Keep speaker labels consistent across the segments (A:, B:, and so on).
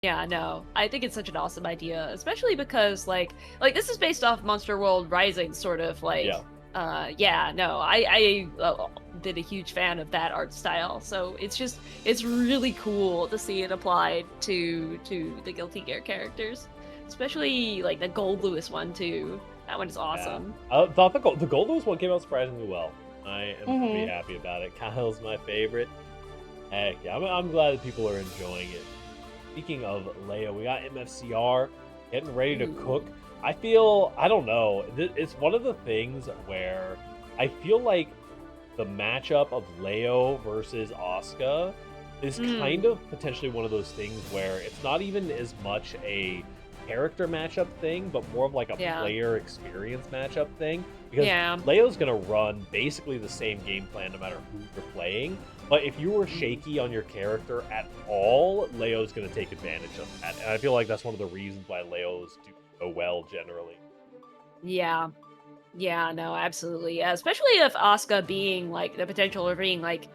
A: Yeah, no, I think it's such an awesome idea, especially because like this is based off Monster World Rising, sort of like,
B: Yeah.
A: yeah, no, I been a huge fan of that art style, so it's really cool to see it applied to the Guilty Gear characters, especially like the Gold Lewis one too. That one is
B: Yeah.
A: awesome.
B: I thought the Gold Lewis one came out surprisingly well. I am pretty
A: Mm-hmm.
B: happy about it. Kyle's my favorite. Heck yeah, I'm glad that people are enjoying it. Speaking of Leo, we got MFCR getting ready to cook. I don't know, it's one of the things where I feel like the matchup of Leo versus Asuka is kind of potentially one of those things where it's not even as much a character matchup thing, but more of like a player experience matchup thing. Because Leo's gonna run basically the same game plan no matter who you're playing. But if you were shaky on your character at all, Leo's going to take advantage of that. And I feel like that's one of the reasons why Leos do so well generally.
A: Yeah. Yeah, no, absolutely. Yeah, especially if Asuka being like the potential of being like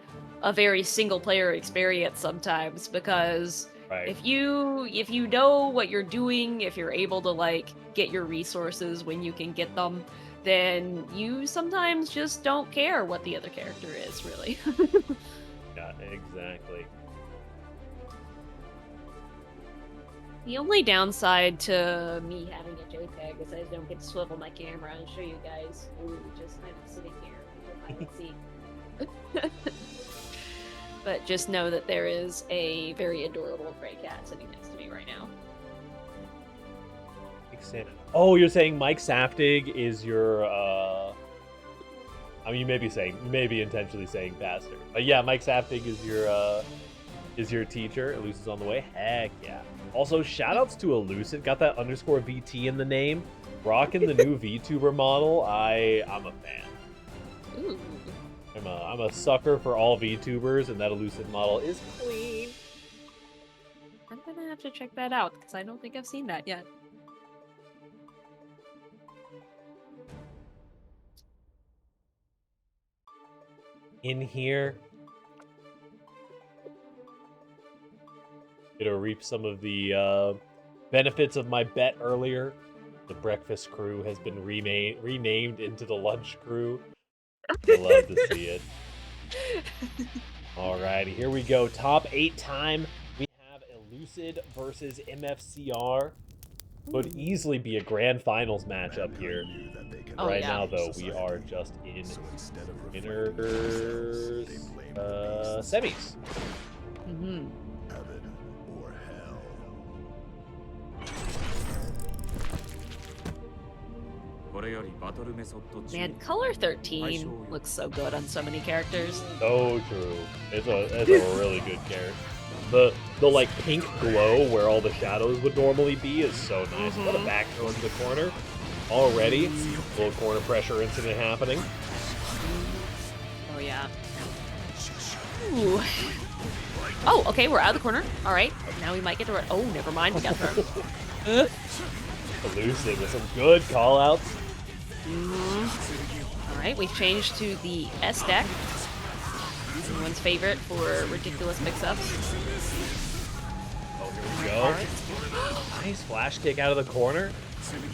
A: a very single player experience sometimes, because if you know what you're doing, if you're able to like get your resources when you can get them, then you sometimes just don't care what the other character is, really.
B: Yeah, exactly.
A: The only downside to me having a JTG is I don't get to swivel my camera and show you guys. Ooh, just kind of sitting here. I can see. But just know that there is a very adorable gray cat sitting next to me right now.
B: Oh, you're saying Mike Saftig is your, I mean, you may be intentionally saying bastard. But yeah, Mike Saftig is your teacher. Elucid's on the way. Heck yeah. Also, shoutouts to Elucid. Got that underscore VT in the name. Rocking the new VTuber model. I'm a fan.
A: Ooh.
B: I'm a sucker for all VTubers, and that Elucid model is clean.
A: I'm gonna have to check that out, because I don't think I've seen that yet.
B: In here, gonna reap some of the benefits of my bet earlier. The breakfast crew has been renamed into the lunch crew. I love to see it. Alrighty, here we go. Top 8 time. We have Elucid versus MFCR. Could easily be a grand finals matchup here. Right now, though, we are just in winners, semis.
A: Mm-hmm. Man, color 13 looks so good on so many characters.
B: So true. It's a really good character. The like pink glow where all the shadows would normally be is so nice. What a back throw into the corner. Already, little corner pressure incident happening.
A: Oh yeah. Ooh. Oh, okay, we're out of the corner. All right, now we might get to. Oh, never mind. We got thrown.
B: Elucid with some good callouts.
A: All right, we've changed to the S deck. Everyone's favorite for ridiculous mix-ups.
B: Oh, here we go. Nice flash kick out of the corner.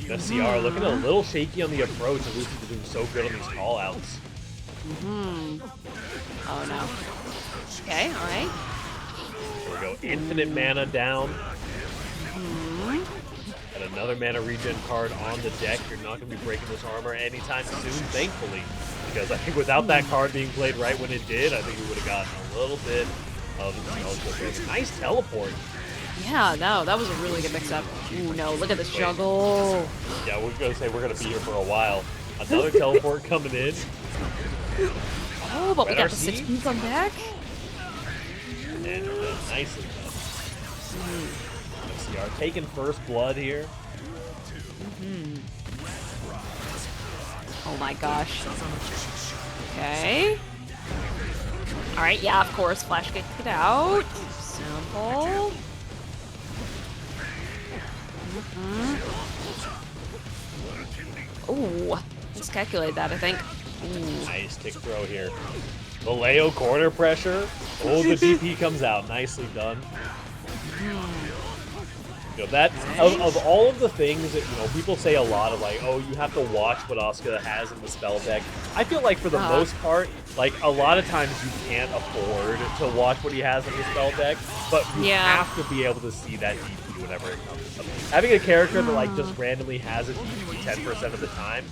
B: MFCR looking a little shaky on the approach. Elucid is doing so good on these callouts.
A: Oh no. Okay, all right.
B: Here we go. Infinite mana down. And another mana regen card on the deck. You're not going to be breaking this armor anytime soon, thankfully. Because I think without that card being played right when it did, I think we would have gotten a little bit of nice teleport.
A: Yeah, no, that was a really good mix-up. Ooh, no, look at this juggle.
B: Yeah, we're going to say we're going to be here for a while. Another teleport coming in.
A: Oh, but we got the 6 beats on deck.
B: And nicely done. MFCR taking first blood here.
A: Oh my gosh. Okay. Alright, yeah, of course. Flash kick it out. Simple. Ooh. Let's calculate that, I think. Ooh.
B: Nice kick throw here. The Leo corner pressure. Oh, the DP comes out. Nicely done. You know, that of all of the things that, you know, people say a lot of like, oh, you have to watch what Asuka has in the spell deck. I feel like for the most part, like a lot of times you can't afford to watch what he has in the spell deck, but you have to be able to see that DP whenever it comes. So having a character that like just randomly has a DP 10% of the time,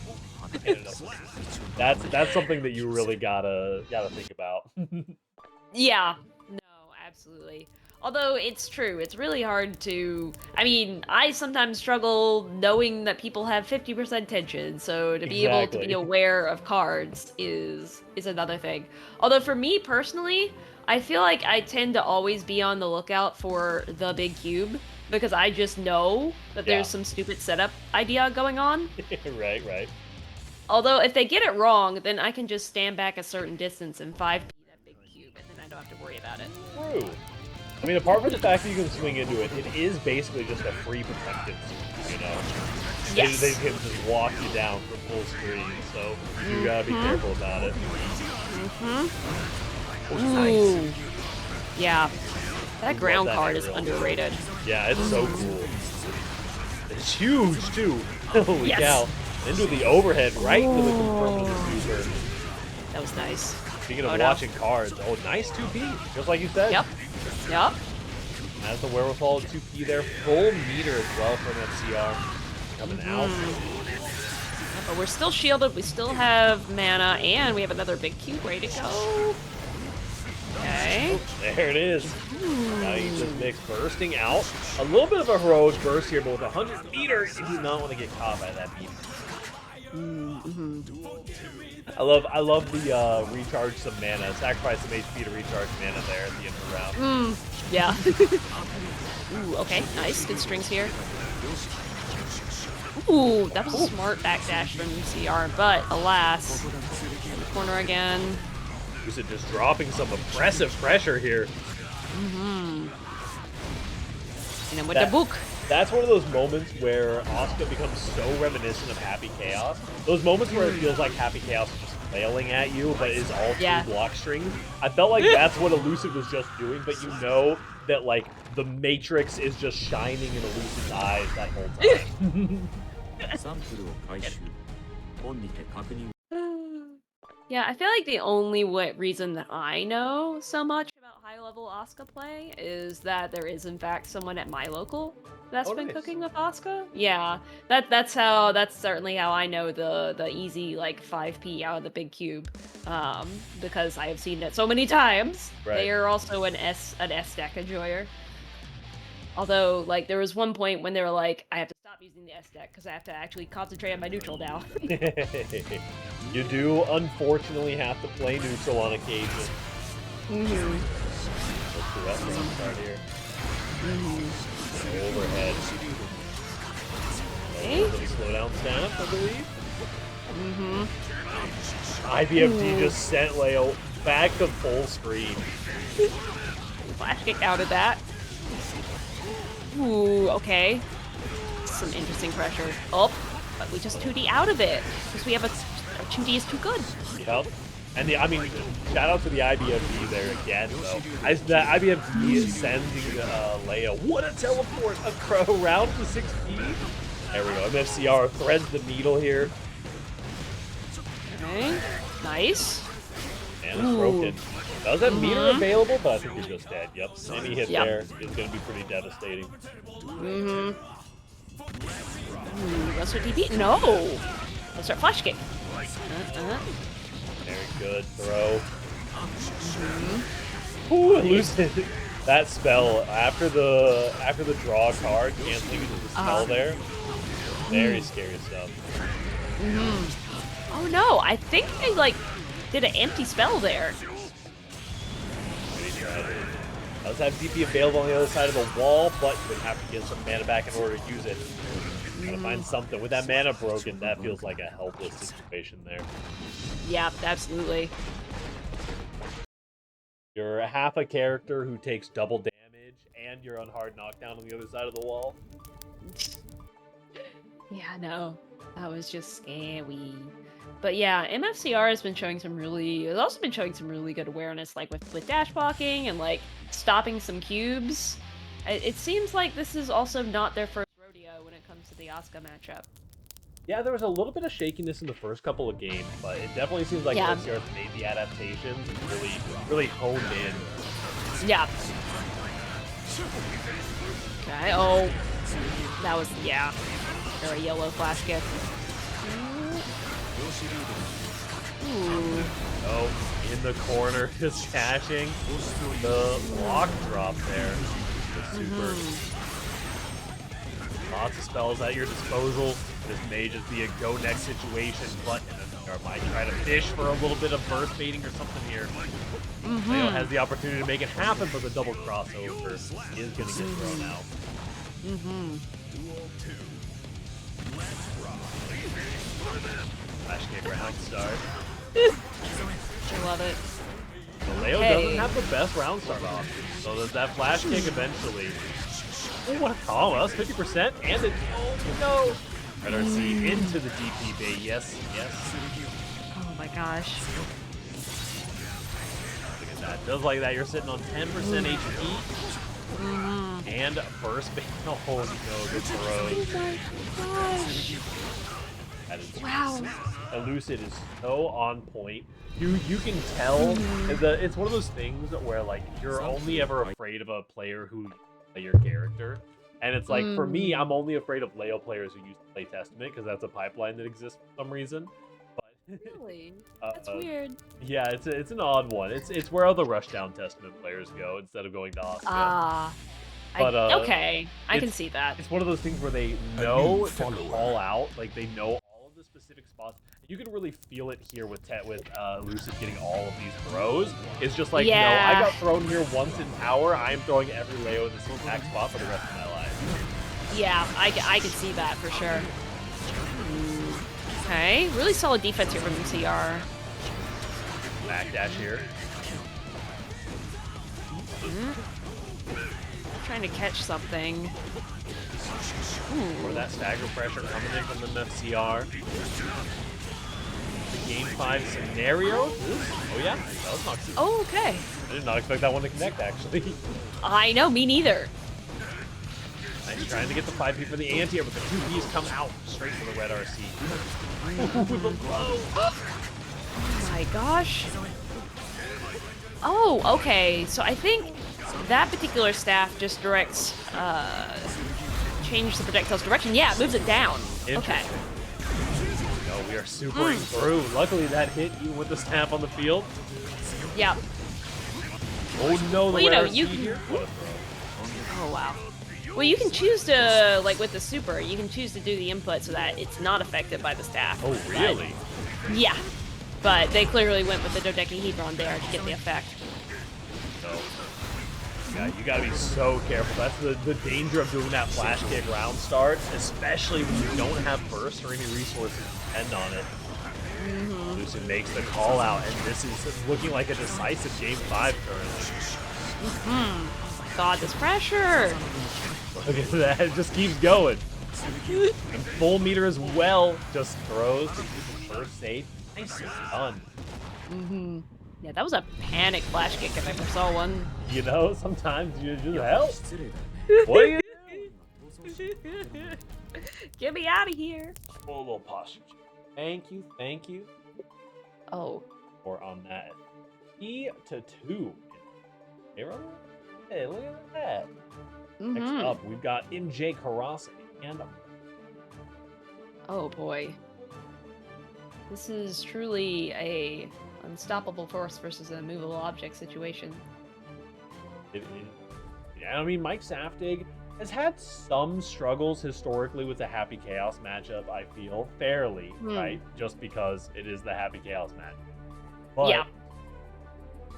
B: that's something that you really gotta think about.
A: Yeah. No, absolutely. Although it's true, it's really hard to. I mean, I sometimes struggle knowing that people have 50% tension, so to be able to be aware of cards is another thing. Although for me personally, I feel like I tend to always be on the lookout for the big cube because I just know that there's some stupid setup idea going on.
B: Right.
A: Although if they get it wrong, then I can just stand back a certain distance and 5p that big cube, and then I don't have to worry about it.
B: True. I mean, apart from the fact that you can swing into it, it is basically just a free protected suit, you know?
A: Yes.
B: They can just walk you down from full screen, so you gotta be careful about it.
A: Nice. Yeah. That ground card is underrated.
B: Yeah, it's so cool. It's huge, too. Holy cow. Into the overhead, right into the confirmable super.
A: That was nice.
B: Speaking of watching cards, nice 2P, just like you said.
A: Yep.
B: Has the wherewithal 2P there. Full meter as well from MFCR. Coming out.
A: But we're still shielded. We still have mana, and we have another big cube ready to go. Okay.
B: There it is. Now you just mix bursting out. A little bit of a heroic burst here, but with 100 meters, you do not want to get caught by that beat. I love the recharge some mana, sacrifice some HP to recharge mana there at the end of the round.
A: Yeah. Ooh, okay, nice, good strings here. Ooh, that was a smart backdash from CR, but alas, in the corner again.
B: Elucid just dropping some oppressive pressure here.
A: And then with the book.
B: That's one of those moments where Asuka becomes so reminiscent of Happy Chaos. Those moments where it feels like Happy Chaos is just flailing at you, but is all two block strings. I felt like that's what Elucid was just doing, but you know that, like, the Matrix is just shining in Elucid's eyes that whole time.
A: Yeah, I feel like the only reason that I know so much about high-level Asuka play is that there is, in fact, someone at my local that's been cooking with Asuka. Yeah, that's certainly how I know the easy like 5p out of the big cube, because I have seen it so many times. They are also an S deck enjoyer. Although, like, there was one point when they were like, I have to stop using the S deck because I have to actually concentrate on my neutral now.
B: You do, unfortunately, have to play neutral on occasion. Let's do that front start here. Overhead. Slow down staff, I believe. IBFD just sent Leo back to full screen.
A: Flash kick out of that. Ooh, okay. Some interesting pressure. Oh, but we just 2D out of it because we have our 2D is too good.
B: Yep. And I mean, shout out to the IBFD there again, though. As the IBFD is sending Leia, what a teleport around to 6P. There we go. MFCR threads the needle here.
A: Okay, nice.
B: And it's broken. Does have meter available, but I think he's just dead. Yep. Any hit there is going to be pretty devastating.
A: Let's start DP. No. Let's start flash kick.
B: Very good throw. Ooh, Elucid. That spell after the draw card, canceling the spell there. Very scary stuff.
A: Oh no! I think they like did an empty spell there.
B: Does have DP available on the other side of the wall, but you would have to get some mana back in order to use it. Gotta find something. With that mana broken, that feels like a helpless situation there.
A: Yeah, absolutely.
B: You're half a character who takes double damage, and you're on hard knockdown on the other side of the wall.
A: Yeah, no. That was just scary. But yeah, MFCR has also been showing some really good awareness, like with dash blocking and like stopping some cubes. It seems like this is also not their first rodeo when it comes to the Asuka matchup.
B: Yeah, there was a little bit of shakiness in the first couple of games, but it definitely seems like MFCR made the adaptations and really honed in.
A: Yeah. Okay, oh. That was, yeah. Very yellow flash kick. Ooh.
B: Oh, in the corner, just catching the block drop there. The super. Lots of spells at your disposal. This may just be a go next situation, but MFCR might try to fish for a little bit of burst baiting or something here. Leo has the opportunity to make it happen, but the double crossover is going to get thrown out. Flash kick round start.
A: I love it.
B: So Leo doesn't have the best round start option, so there's that flash kick eventually. Oh, what a combo! That's 50%, and it. Oh no! Red RC into the DP bait. Yes, yes.
A: Oh my gosh.
B: Look at that. Just like that, you're sitting on 10% HP. And burst bait. Oh no, good throws.
A: Oh my gosh.
B: That is
A: wow.
B: Elucid is so on point. You can tell it's one of those things where like you're only ever afraid of a player who play your character. And it's like for me, I'm only afraid of Leo players who used to play Testament because that's a pipeline that exists for some reason. But
A: really? That's weird.
B: Yeah, it's an odd one. It's where all the Rushdown Testament players go instead of going to Asuka. But
A: okay, I can see that.
B: It's one of those things where they know to call out, like they know all of the specific spots. You can really feel it here with Elucid getting all of these throws. It's just like, no, I got thrown here once in tower. I am throwing every Leo in this exact spot for the rest of my life.
A: Yeah, I can see that for sure. Okay, really solid defense here from MCR.
B: Backdash here.
A: Trying to catch something.
B: Or that stagger pressure coming in from the MFCR. The game 5 scenario. Oh yeah, that was not.
A: Oh, okay.
B: I did not expect that one to connect actually.
A: I know, me neither.
B: Nice trying to get the 5P for the anti-air, but the 2Ps come out straight for the red RC. With a blow.
A: Oh my gosh. Oh, okay. So I think that particular staff just directs, change the projectile's direction. Yeah, it moves it down. Okay.
B: No, we are supering through. Luckily that hit you with the staff on the field.
A: Yeah.
B: Oh no, the
A: well, you can... Oh wow. Well, you can choose to, like with the super, you can choose to do the input so that it's not affected by the staff.
B: Oh really?
A: But, yeah. But they clearly went with the dodecahedron there to get the effect.
B: So, yeah, you gotta be so careful. That's the danger of doing that flash kick round start, especially when you don't have burst or any resources to depend on it. Elucid makes the call out, and this is looking like a decisive game 5 currently.
A: Oh my god, this pressure!
B: Look at that, it just keeps going. And full meter as well, just throws to keep the first safe. Nice done.
A: Yeah, that was a panic flash kick if I ever saw one.
B: You know, sometimes you just help. What are you doing?
A: Get me out of here.
B: A little posture. Thank you.
A: Oh.
B: Or on that. E2. Arrow? Hey, look at that. Next up, we've got MJ Karasa and...
A: Oh boy. This is truly a unstoppable force versus an immovable object situation.
B: I mean, Mike Saftig has had some struggles historically with the Happy Chaos matchup, I feel. Fairly, right? Just because it is the Happy Chaos match. But,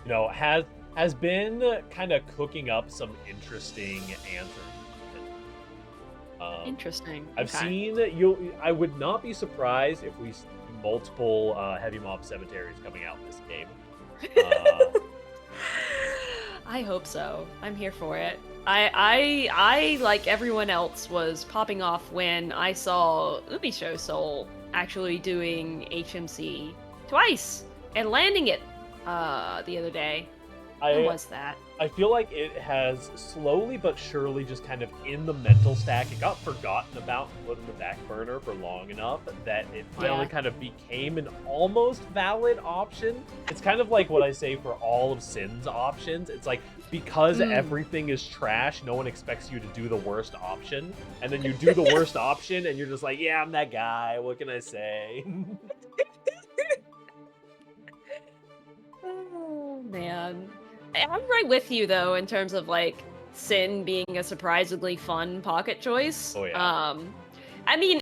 B: you know, has been kind of cooking up some interesting answers.
A: Interesting.
B: I've seen I would not be surprised if we see multiple heavy mob cemeteries coming out in this game.
A: I hope so. I'm here for it. I like everyone else was popping off when I saw Ubi Soul actually doing HMC twice and landing it the other day. When was that?
B: I feel like it has slowly but surely just kind of in the mental stack. It got forgotten about and put in the back burner for long enough that it finally kind of became an almost valid option. It's kind of like what I say for all of Sin's options. It's like, because everything is trash, no one expects you to do the worst option. And then you do the worst option and you're just like, yeah, I'm that guy. What can I say?
A: Oh, man. I'm right with you, though, in terms of, like, Sin being a surprisingly fun pocket choice.
B: Oh, yeah.
A: I mean,